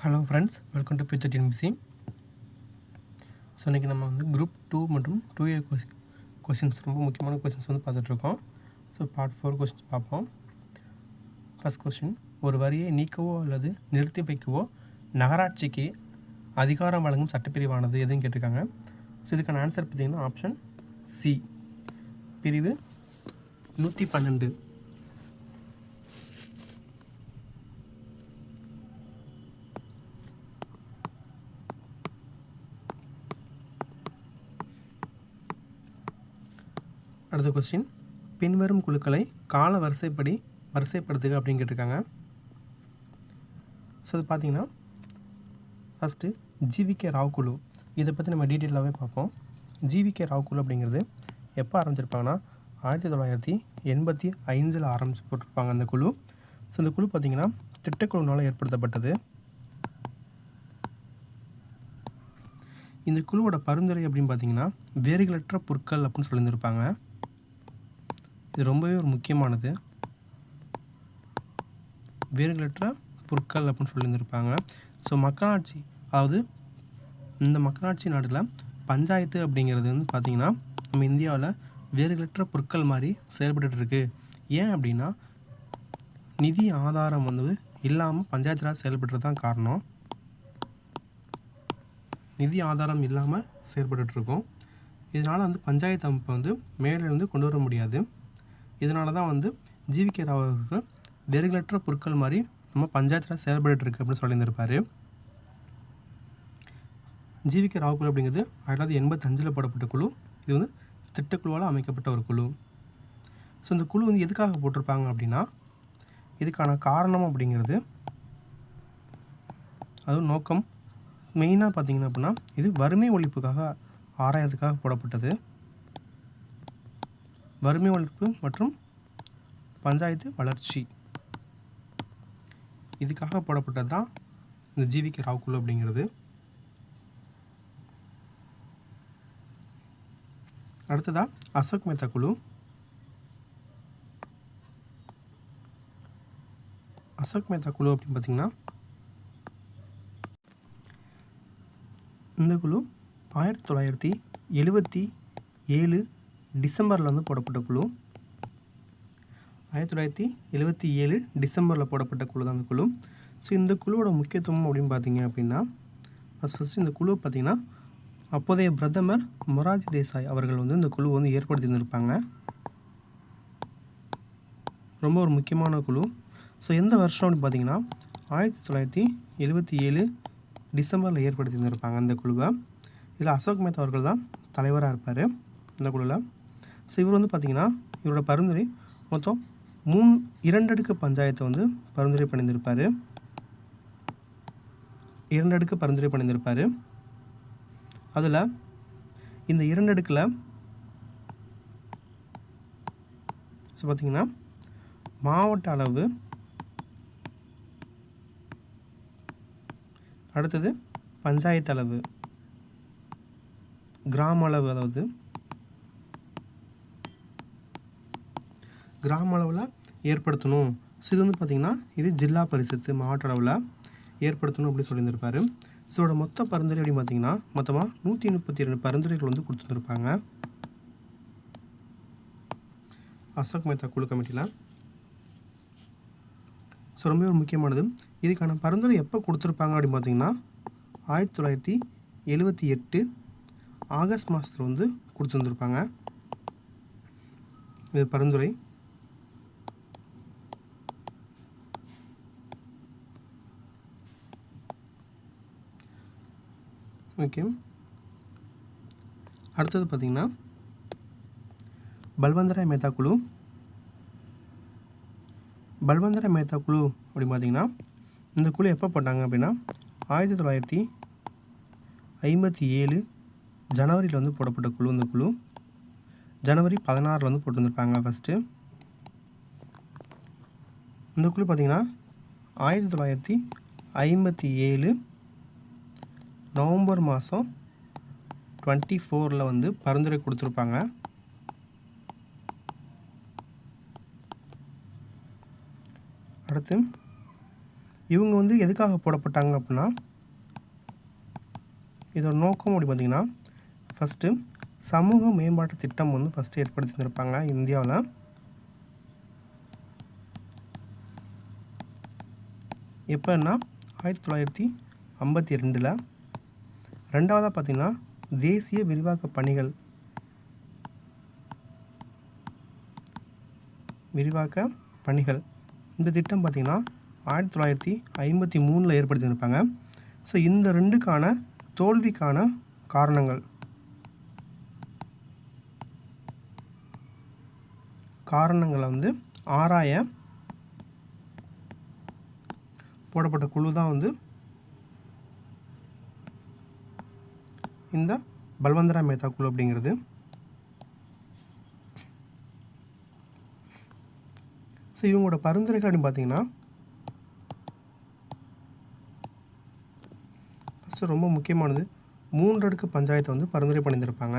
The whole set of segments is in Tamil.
Hello friends, welcome to future TNPSC. So இன்றைக்கி நம்ம வந்து குரூப் 2 மற்றும் 2A கொஷின்ஸ் ரொம்ப முக்கியமான கொஷின்ஸ் வந்து பார்த்துட்ருக்கோம். ஸோ பார்ட் 4 கொஷின்ஸ் பார்ப்போம். ஃபஸ்ட் கொஷின், ஒரு வரியை நீக்கவோ அல்லது நிறுத்தி வைக்கவோ நகராட்சிக்கு அதிகாரம் வழங்கும் சட்டப்பிரிவானது எதுன்னு கேட்டிருக்காங்க. ஸோ இதுக்கான ஆன்சர் பார்த்திங்கன்னா ஆப்ஷன் சி, பிரிவு 112. அடுத்த கொஸ்டின், பின்வரும் குழுக்களை கால வரிசைப்படுத்துக அப்படின்னு கேட்டிருக்காங்க. ஸோ அது பார்த்தீங்கன்னா ஃபஸ்ட்டு ஜிவிகே ராவ் குழு. இதை பற்றி நம்ம டீட்டெயிலாகவே பார்ப்போம். ஜிவிகே ராவ் குழு அப்படிங்கிறது எப்போ ஆரம்பிச்சிருப்பாங்கன்னா 1985 ஆரம்பிச்சு போட்டிருப்பாங்க அந்த குழு. ஸோ இந்த குழு பார்த்திங்கன்னா திட்டக்குழுனால் ஏற்படுத்தப்பட்டது. இந்த குழுவோட பரிந்துரை அப்படின்னு பார்த்தீங்கன்னா வேர்களற்ற புற்கள் அப்படின்னு சொல்லியிருந்திருப்பாங்க. இது ரொம்பவே ஒரு முக்கியமானது. வேர்களற்ற புற்கள் அப்படின்னு சொல்லியிருந்திருப்பாங்க. ஸோ மக்களாட்சி, அதாவது இந்த மக்களாட்சி நாட்டில் பஞ்சாயத்து அப்படிங்கிறது வந்து பார்த்திங்கன்னா நம்ம இந்தியாவில் வேர்களற்ற புற்கள் மாதிரி செயல்பட்டுருக்கு. ஏன் அப்படின்னா நிதி ஆதாரம் வந்து இல்லாமல் பஞ்சாயத்து செயல்படுறது தான் காரணம். நிதி ஆதாரம் இல்லாமல் செயல்பட்டுருக்கோம். இதனால் வந்து பஞ்சாயத்து அமைப்பை வந்து மேலிருந்து கொண்டு வர முடியாது. இதனால தான் வந்து ஜிவிகே ராவ் அவர்கள் வேர்களற்ற பொருட்கள் மாதிரி நம்ம பஞ்சாயத்தில் செயல்பட்டுருக்கு அப்படின்னு சொல்லியிருந்திருப்பார். ஜிவிகே ராவ் குழு அப்படிங்கிறது 1985 போடப்பட்ட குழு. இது வந்து திட்டக்குழுவால் அமைக்கப்பட்ட ஒரு குழு. ஸோ இந்த குழு வந்து எதுக்காக போட்டிருப்பாங்க அப்படின்னா, இதுக்கான காரணம் அப்படிங்கிறது, அதுவும் நோக்கம் மெயினாக பார்த்திங்கன்னா அப்படின்னா இது வறுமை ஒழிப்புக்காக ஆராயறதுக்காக போடப்பட்டது. வறுமை ஒழிப்பு மற்றும் பஞ்சாயத்து வளர்ச்சி, இதுக்காக போடப்பட்டது தான் இந்த ஜிவிகே ராவ் குழு அப்படிங்கிறது. அடுத்ததாக அசோக் மேத்தா குழு. அசோக் மேத்தா குழு அப்படின்னு பார்த்திங்கன்னா இந்த குழு 1977 டிசம்பரில் வந்து போடப்பட்ட குழு. 1977 டிசம்பரில் போடப்பட்ட குழு தான் இந்த குழு. ஸோ இந்த குழுவோட முக்கியத்துவம் அப்படின்னு பார்த்தீங்க அப்படின்னா ஃபஸ்ட்டு இந்த குழு பார்த்திங்கன்னா அப்போதைய பிரதமர் மொரார்ஜி தேசாய் அவர்கள் வந்து இந்த குழு வந்து ஏற்படுத்தியிருந்திருப்பாங்க. ரொம்ப ஒரு முக்கியமான குழு. ஸோ எந்த வருஷம் அப்படின்னு பார்த்தீங்கன்னா 1977 டிசம்பரில் ஏற்படுத்தியிருந்திருப்பாங்க இந்த குழுவை. இதில் அசோக் மேத்தா அவர்கள் தான் தலைவராக இருப்பார் இந்த குழுவில். ஸோ இவர் வந்து பார்த்திங்கன்னா இவரோட பரிந்துரை மொத்தம் 2 அடுக்கு பஞ்சாயத்தை வந்து பரிந்துரை பண்ணியிருந்திருப்பார். 2 அடுக்கு பரிந்துரை பண்ணியிருந்திருப்பார். அதில் இந்த 2 அடுக்கில் ஸோ பார்த்திங்கன்னா மாவட்ட அளவு, அடுத்தது பஞ்சாயத்து அளவு, கிராம அளவு, அதாவது கிராம அளவில் ஏற்படுத்தணும். ஸோ இது வந்து பார்த்திங்கன்னா இது ஜில்லா பரிஷத்து மாவட்ட அளவில் ஏற்படுத்தணும் அப்படின்னு சொல்லியிருந்திருப்பார். ஸோ இதோட மொத்த பரிந்துரை அப்படின்னு பார்த்திங்கன்னா மொத்தமாக 132 பரிந்துரைகள் வந்து கொடுத்துருந்துருப்பாங்க அசோக் மேத்தா குழு கமிட்டியில். ஸோ ரொம்ப ஒரு முக்கியமானது. இதுக்கான பரிந்துரை எப்போ கொடுத்துருப்பாங்க அப்படின்னு பார்த்திங்கன்னா 1978 ஆகஸ்ட் மாதத்தில் வந்து கொடுத்துருந்துருப்பாங்க இது பரிந்துரை. ஓகே, அடுத்தது பார்த்திங்கன்னா பல்வந்தராய் மேத்தா குழு. பல்வந்தராய் மேத்தா குழு அப்படின்னு பார்த்திங்கன்னா இந்த குழு எப்போ போட்டாங்க அப்படின்னா 1957 ஜனவரியில் வந்து போடப்பட்ட குழு. இந்த குழு ஜனவரி 16 வந்து போட்டுருந்துருப்பாங்க ஃபஸ்ட்டு. இந்த குழு பார்த்திங்கன்னா 1957 நவம்பர் மாதம் 24 வந்து பரிந்துரை கொடுத்துருப்பாங்க. அடுத்து இவங்க வந்து எதுக்காக போடப்பட்டாங்க அப்படின்னா, இதோட நோக்கம் அப்படி பார்த்திங்கன்னா, ஃபஸ்ட்டு சமூக மேம்பாட்டு திட்டம் வந்து ஃபஸ்ட்டு ஏற்படுத்தி தந்திருப்பாங்க இந்தியாவில். எப்போன்னா 1952. ரெண்டாவதாக பார்த்திங்கன்னா தேசிய விரிவாக்க பணிகள் இந்த திட்டம் பார்த்திங்கன்னா 1953 ஏற்படுத்தியிருப்பாங்க. ஸோ இந்த ரெண்டுக்கான தோல்விக்கான காரணங்களை வந்து ஆராய போடப்பட்ட குழு தான் வந்து இந்த பல்வந்தராய் மேத்தா குழு அப்படிங்கிறது. ஸோ இவங்களோட பரிந்துரைகள் அப்படின்னு பார்த்தீங்கன்னா, ஃபஸ்ட்டு ரொம்ப முக்கியமானது 3 அடுக்கு பஞ்சாயத்தை வந்து பரிந்துரை பண்ணியிருந்திருப்பாங்க.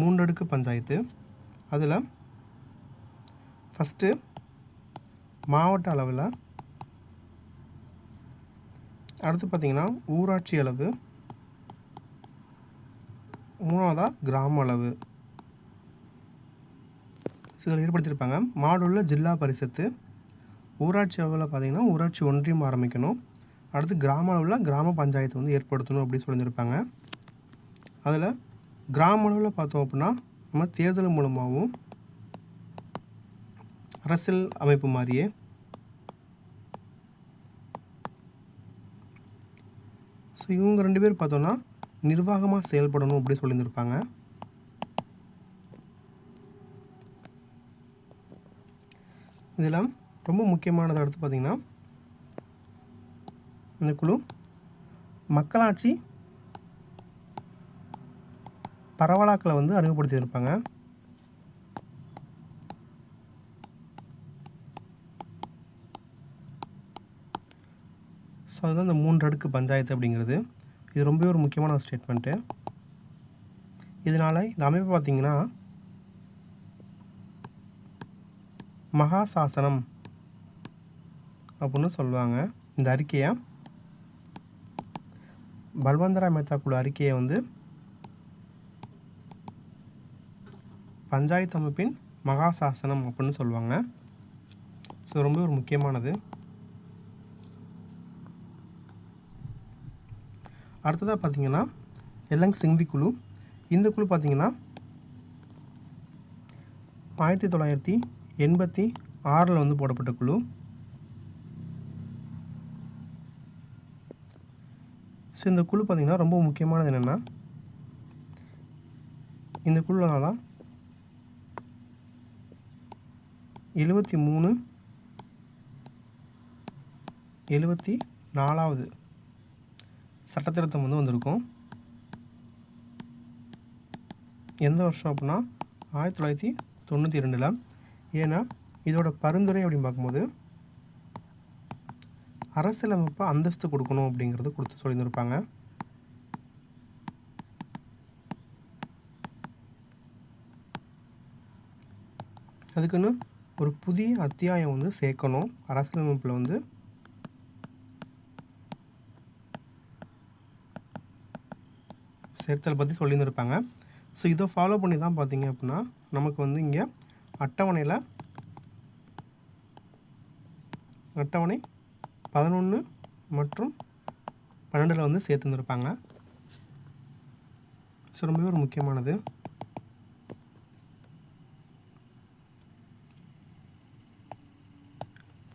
3 அடுக்கு பஞ்சாயத்து, அதில் ஃபஸ்ட்டு மாவட்ட அளவில், அடுத்து பார்த்திங்கன்னா ஊராட்சி அளவு, 3வதாக கிராம அளவு இதில் ஏற்படுத்தியிருப்பாங்க. மாடுள்ள ஜில்லா பரிஷத்து, ஊராட்சி அளவில் பார்த்திங்கன்னா ஊராட்சி ஒன்றியம் ஆரம்பிக்கணும், அடுத்து கிராம அளவில் கிராம பஞ்சாயத்து வந்து ஏற்படுத்தணும் அப்படின்னு சொல்லியிருப்பாங்க. அதில் கிராம அளவில் பார்த்தோம் அப்படின்னா நம்ம தேர்தல் மூலமாகவும் அரசியல் அமைப்பு மாதிரியே ஸோ இவங்க 2 பேர் பார்த்தோன்னா நிர்வாகமாக செயல்படணும் அப்படி சொல்லியிருந்திருப்பாங்க. இதில் ரொம்ப முக்கியமானது அடுத்து பார்த்திங்கன்னா, இந்த குழு மக்களாட்சி பரவலாக்களை வந்து அறிமுகப்படுத்தியிருப்பாங்க. ஸோ அதுதான் இந்த 3 அடுக்கு பஞ்சாயத்து அப்படிங்கிறது. இது ரொம்ப ஒரு முக்கியமான ஒரு ஸ்டேட்மெண்ட்டு. இதனால் இந்த அமைப்பு பார்த்திங்கன்னா மகாசாசனம் அப்படின்னு சொல்லுவாங்க. இந்த அறிக்கையை பல்வந்தராய் மேத்தா குழு அறிக்கையை வந்து பஞ்சாயத்து அமைப்பின் மகாசாசனம் அப்படின்னு சொல்லுவாங்க. ஸோ ரொம்ப ஒரு முக்கியமானது. அடுத்ததாக பார்த்திங்கன்னா எலங் சிங்வி குழு. இந்த குழு பார்த்திங்கன்னா 1986 வந்து போடப்பட்ட குழு. ஸோ இந்த குழு பார்த்திங்கன்னா ரொம்ப முக்கியமானது என்னென்னா, இந்த குழுனால தான் 74வது சட்டத்திருத்தம் வந்து வந்திருக்கும். எந்த வருஷம் அப்படின்னா 1992. ஏன்னா இதோட பரிந்துரை அப்படின்னு பார்க்கும்போது அரசியலமைப்பை அந்தஸ்து கொடுக்கணும் அப்படிங்கிறது கொடுத்து சொல்லியிருந்திருப்பாங்க. அதுக்குன்னு ஒரு புதிய அத்தியாயம் வந்து சேர்க்கணும் அரசியலமைப்பில் வந்து. சேர்த்தல் பற்றி சொல்லியிருந்திருப்பாங்க. ஸோ இதை ஃபாலோ பண்ணி தான் பார்த்திங்க அப்படின்னா நமக்கு வந்து இங்கே அட்டவணை 11 மற்றும் 12 வந்து சேர்த்துருந்துருப்பாங்க. ஸோ ரொம்பவே ஒரு முக்கியமானது.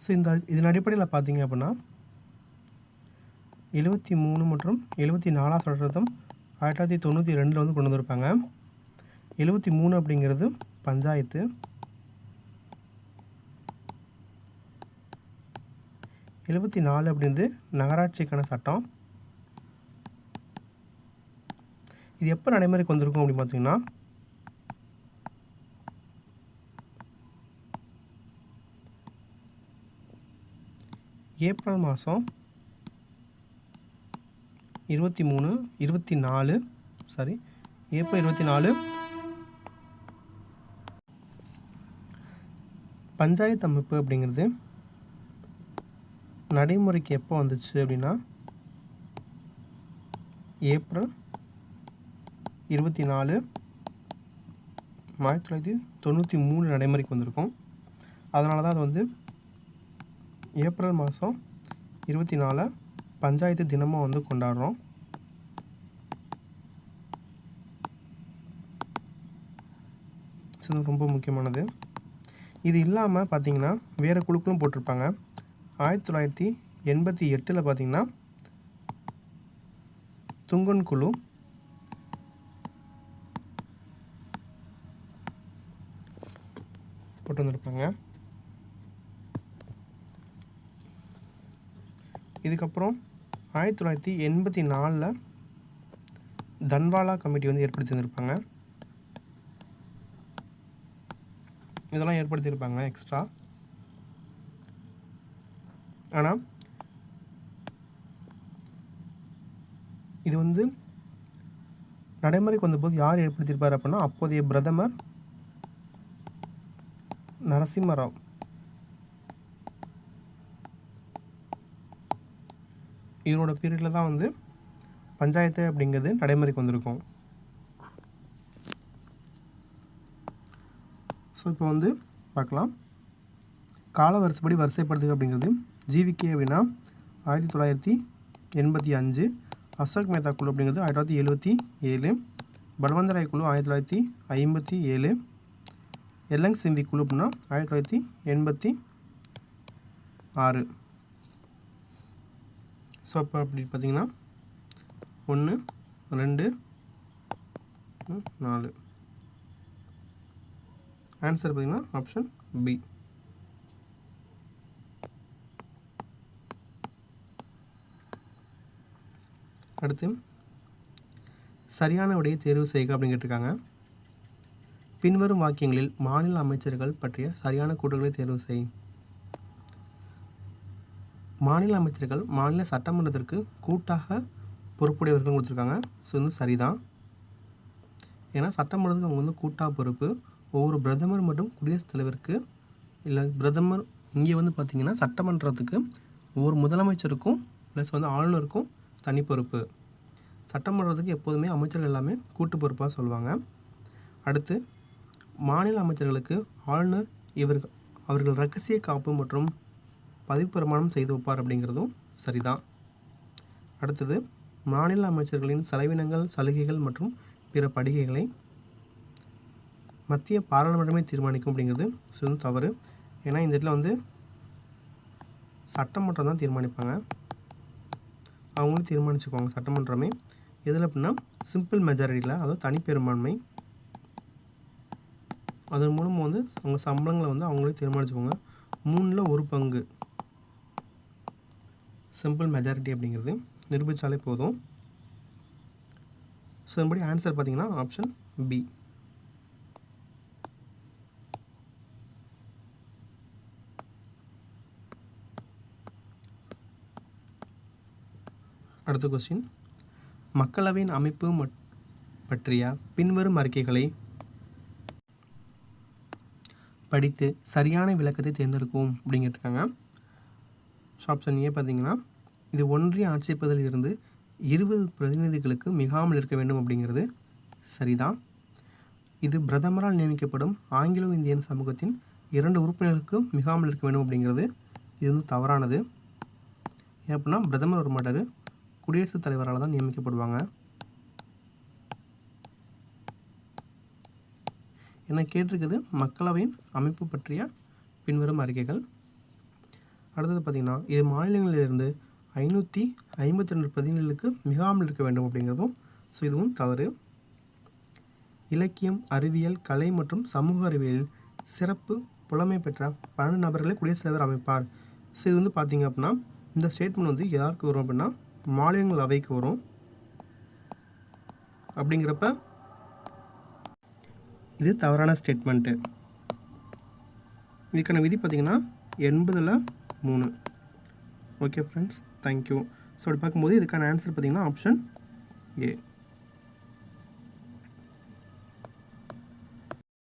ஸோ இதன் அடிப்படையில் பார்த்திங்க அப்படின்னா 73 மற்றும் 74 சட்டத்திருத்தம் 1992 வந்து கொண்டு வந்திருப்பாங்க. 73 அப்படிங்கிறது பஞ்சாயத்து, 74 அப்படின்றது நகராட்சிக்கான சட்டம். இது எப்போ நடைமுறைக்கு வந்திருக்கும் அப்படின்னு பார்த்தீங்கன்னா, ஏப்ரல் மாதம் 24 ஏப்ரல் 24 பஞ்சாயத்து அமைப்பு அப்படிங்கிறது நடைமுறைக்கு எப்போ வந்துச்சு அப்படின்னா ஏப்ரல் 24 1993 நடைமுறைக்கு வந்திருக்கும். அதனால தான் அது வந்து ஏப்ரல் மாதம் 24 பஞ்சாயத்து தினமாக வந்து கொண்டாடுறோம். இது ரொம்ப முக்கியமானது. இது இல்லாமல் பார்த்திங்கன்னா வேறு குழுக்களும் போட்டிருப்பாங்க. 1988 பார்த்திங்கன்னா துங்கன் குழு, போட்டு வந்திருப்பாங்க. இதுக்கப்புறம் 1984 தன்வாலா கமிட்டி வந்து ஏற்படுத்தி வந்திருப்பாங்க. இதெல்லாம் ஏற்படுத்தியிருப்பாங்க எக்ஸ்ட்ரா. ஆனால் இது வந்து நடைமுறைக்கு வந்தபோது யார் ஏற்படுத்தியிருப்பார் அப்படின்னா அப்போதைய பிரதமர் நரசிம்மராவ். இவரோட பீரியடில் தான் வந்து பஞ்சாயத்து அப்படிங்கிறது நடைமுறைக்கு வந்திருக்கும். ஸோ இப்போ வந்து பார்க்கலாம். கால வரிசைப்படுத்துக அப்படிங்கிறது ஜிவிகே அப்படின்னா 1985, அசோக் மேத்தா குழு அப்படிங்கிறது 1977, பல்வந்தராய் குழு 1957, எல்எங் சிம்பி குழு அப்படின்னா 1986. ஸோ அப்போ அப்படி பார்த்திங்கன்னா 1 2 4 ஆன்சர் பார்த்திங்கன்னா ஆப்ஷன் பி. அடுத்து சரியான விடையை தேர்வு செய்க அப்படின்னு கேட்டிருக்காங்க. பின்வரும் வாக்கியங்களில் மாநில அமைச்சர்கள் பற்றிய சரியான கூற்றுகளை தேர்வு செய். மாநில அமைச்சர்கள் மாநில சட்டமன்றத்திற்கு கூட்டாக பொறுப்புடையவர்கள் கொடுத்துருக்காங்க. ஸோ வந்து சரிதான். ஏன்னா சட்டமன்றத்துக்கு அவங்க வந்து கூட்டாக பொறுப்பு. ஒவ்வொரு பிரதமர் மற்றும் குடியரசுத் தலைவருக்கு இல்லை பிரதமர் இங்கே வந்து பார்த்திங்கன்னா சட்டமன்றத்துக்கு ஒவ்வொரு முதலமைச்சருக்கும் ப்ளஸ் வந்து ஆளுநருக்கும் தனி பொறுப்பு. சட்டமன்றத்துக்கு எப்போதுமே அமைச்சர்கள் எல்லாமே கூட்டு பொறுப்பாக சொல்லுவாங்க. அடுத்து மாநில அமைச்சர்களுக்கு ஆளுநர் அவர்கள் இரகசிய காப்பு மற்றும் பதவி பிரமாணம் செய்து வைப்பார் அப்படிங்கிறதும் சரிதான். அடுத்தது மாநில அமைச்சர்களின் செலவினங்கள், சலுகைகள் மற்றும் பிற படிகைகளை மத்திய பாராளுமன்றமே தீர்மானிக்கும் அப்படிங்கிறது தவறு. ஏன்னா இந்த இடத்துல வந்து சட்டமன்றம் தான் தீர்மானிப்பாங்க. அவங்களும் தீர்மானிச்சுக்குவாங்க சட்டமன்றமே. எதில் அப்படின்னா சிம்பிள் மெஜாரிட்டியில், அதாவது தனிப்பெரும்பான்மை. அதன் மூலம் வந்து அவங்க சம்பளங்களை வந்து அவங்களே தீர்மானிச்சுக்குவாங்க. 1/3 சிம்பிள் மெஜாரிட்டி அப்படிங்கிறது நிரூபித்தாலே போதும். ஸோ இதன்படி ஆன்சர் பார்த்திங்கன்னா ஆப்ஷன் பி. அடுத்த கொஸ்டின், மக்களவையின் அமைப்பு பற்றிய பின்வரும் அறிக்கைகளை படித்து சரியான விளக்கத்தை தேர்ந்தெடுக்கவும் அப்படின்னு கேட்டிருக்காங்க. ஆப்ஷன் ஏ பார்த்திங்கன்னா இது ஒன்றிய ஆட்சேபதில் இருந்து 20 பிரதிநிதிகளுக்கு மிகாமல் இருக்க வேண்டும் அப்படிங்கிறது சரிதான். இது பிரதமரால் நியமிக்கப்படும் ஆங்கிலோ இந்தியன் சமூகத்தின் 2 உறுப்பினர்களுக்கு மிகாமல் இருக்க வேண்டும் அப்படிங்கிறது இது வந்து தவறானது. ஏன் அப்படின்னா பிரதமர் வர மாட்டார், குடியரசுத் தலைவரால் தான் நியமிக்கப்படுவாங்க. என்ன கேட்டிருக்குது மக்களவையின் அமைப்பு பற்றிய பின்வரும் அறிக்கைகள். அடுத்தது பார்த்திங்கன்னா இது மாநிலங்களிலிருந்து 552 பிரதிநிதிகளுக்கு மிகாமல் இருக்க வேண்டும் அப்படிங்கிறதும் இதுவும் தவறு. இலக்கியம், அறிவியல், கலை மற்றும் சமூக அறிவியலில் சிறப்பு புலமை பெற்ற 12 நபர்களை குடியரசுத் தலைவர் அமைப்பார். இது வந்து பார்த்திங்க அப்படின்னா இந்த ஸ்டேட்மெண்ட் வந்து யாருக்கு வரும் அப்படின்னா மாநிலங்கள் அவைக்கு வரும். அப்படிங்கிறப்ப இது தவறான ஸ்டேட்மெண்ட்டு. இதுக்கான விதி பார்த்திங்கன்னா 80/3. Okay friends, thank you. ஸோ அப்படி பார்க்கும்போது இதுக்கான ஆன்சர் பார்த்திங்கன்னா ஆப்ஷன் ஏ.